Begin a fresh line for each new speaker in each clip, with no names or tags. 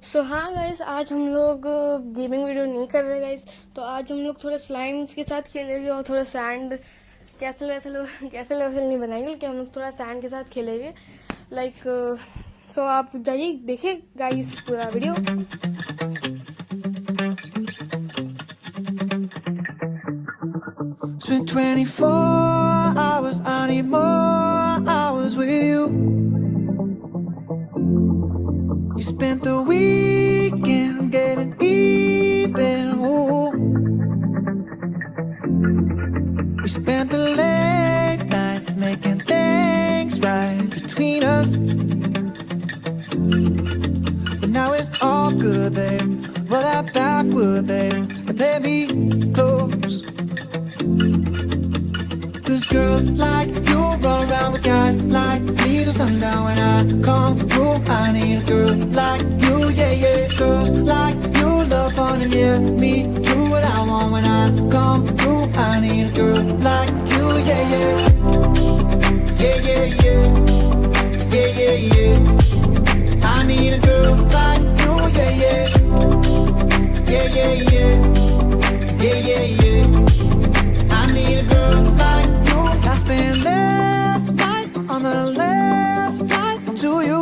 सो हाँ गाइस, आज हम लोग गेमिंग वीडियो नहीं कर रहे गाइस। तो आज हम लोग थोड़ा स्लाइम्स के साथ खेलेंगे और थोड़ा sand castle vessel castle vessel नहीं बनाएंगे, बल्कि हम लोग थोड़ा सैंड के साथ खेलेंगे लाइक। सो आप जाइए देखिए गाइस पूरा video.
Spent 24 hours, I need more hours with you. You spent the weekend getting even. Ooh. We spent the late nights making things right between us. But now it's all good, babe. Roll that backward, babe, and play me close. Cause girls like you run around with guys like me till sundown. When I come through, I need a girl like you, yeah, yeah. Girls like you love fun and yeah, me do what I want. When I come through, I need a girl like you, yeah, yeah. Yeah, yeah, yeah. Yeah, yeah, yeah. I need a girl like you, yeah, yeah. Yeah, yeah, yeah. Yeah, yeah, yeah. I need a girl like you. I spent last night on the last flight to you.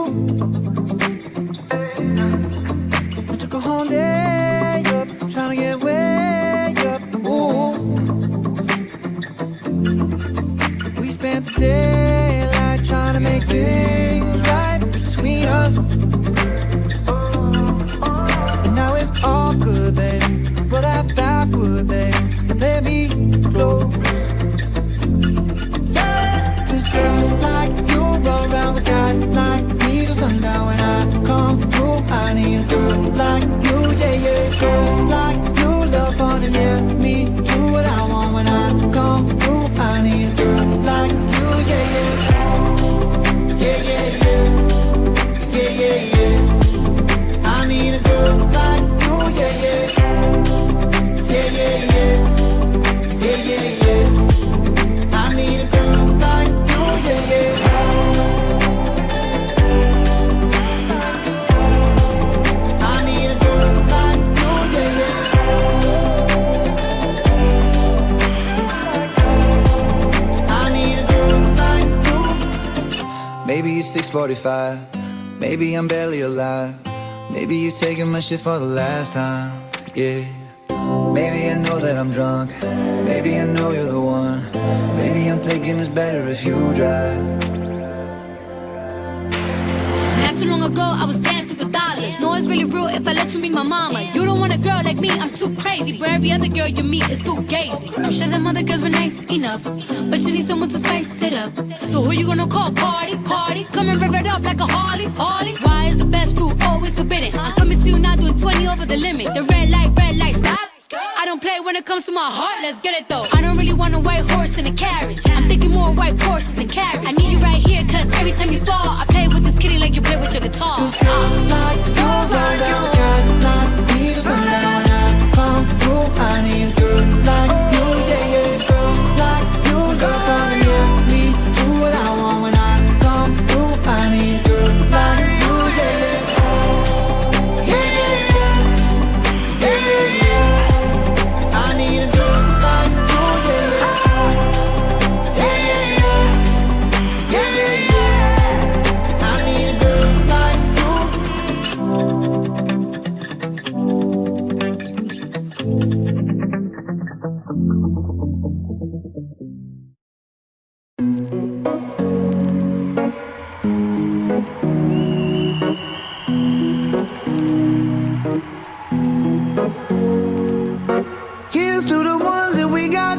I took a whole day up, trying to get way up. Ooh. We spent the daylight trying to make things right between us. And now it's all good, babe. Roll that backward, babe, and play me close. Cause girls like you run around with guys like me till sundown. When I come through, I need a girl like you, yeah, yeah. Girls like you love fun and yeah, me do what I want. When I come through, I need a girl like you, yeah, yeah. Yeah, yeah, yeah. Yeah, yeah, yeah. I need a girl like you, yeah, yeah. Yeah, yeah, yeah. Yeah, yeah, yeah. I need a girl like you, yeah, yeah. I need a girl like you, yeah, yeah. I need a girl like you. Maybe it's 6:45. Maybe I'm barely alive. Maybe you're taking my shit for the last time, yeah. Maybe I know that I'm drunk. Maybe I know you're the one. Maybe I'm thinking it's better if you drive.
Not too long ago, I was dancing for dollars. No, it's really real if I let you meet my mama. You don't want a girl like me, I'm too crazy. Where every other girl you meet is too gazy. I'm sure them other girls were nice enough, but you need someone to spice it up. So who you gonna call? Cardi, Cardi. Come and rev it up like a Harley, Harley. Why is the best fruit always forbidden? I'm coming to you now doing 20 over the limit. The red light, stop. I don't play when it comes to my heart, let's get it though. I don't really want a white horse in a carriage. I'm thinking more white horses and carriage. I need you right here, cause every time you fall, I play with this kitty like you play with your guitar.
Cause girls like you run around with guys like me till sundown. When I come through, I need a girl like you, yeah, yeah. Girls like you love fun and yeah, me do what I want. When I come through, I need a girl like you, yeah, yeah. Yeah, yeah, yeah. Yeah, yeah, yeah. I need a girl like you, yeah, yeah. Yeah, yeah, yeah. Yeah, yeah, yeah. I need a girl like you. Here's to the ones that we got.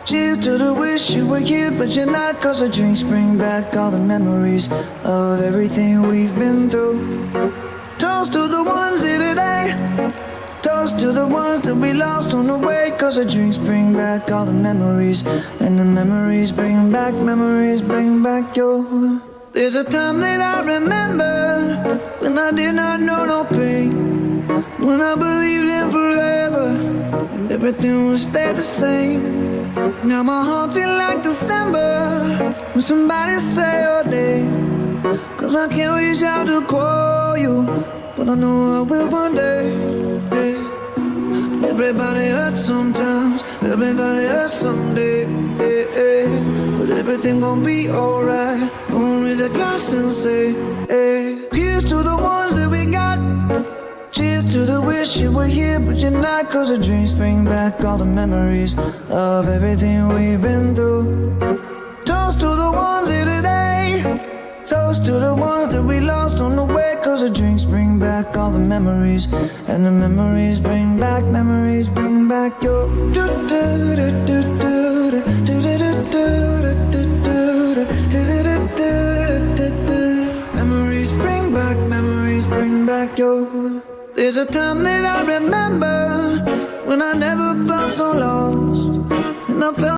Cheers to the wish you were here, but you're not. Cause the drinks bring back all the memories of everything we've been through. Toast to the ones here today. Toast to the ones that we lost on the way. Cause the drinks bring back all the memories, and the memories bring back your. There's a time that I remember when I did not know no pain, when I believed in forever and everything would stay the same. Now my heart feel like December when somebody say your name, cause I can't reach out to call you. but I know I will one day. Yeah. Everybody hurts sometimes, everybody hurts someday. Yeah, yeah. But everything gon' be alright. Gonna raise a glass and say, hey. Here's to the ones that we got. Cheers to the wish you were here, but you're not. 'Cause the dreams bring back all the memories of everything we've been through. Toast to the ones here today. Toast to the ones that we lost on the way. 'Cause the drinks bring back all the memories, and the memories bring back your memories bring back your. There's a time that I remember when I never felt so lost, and I felt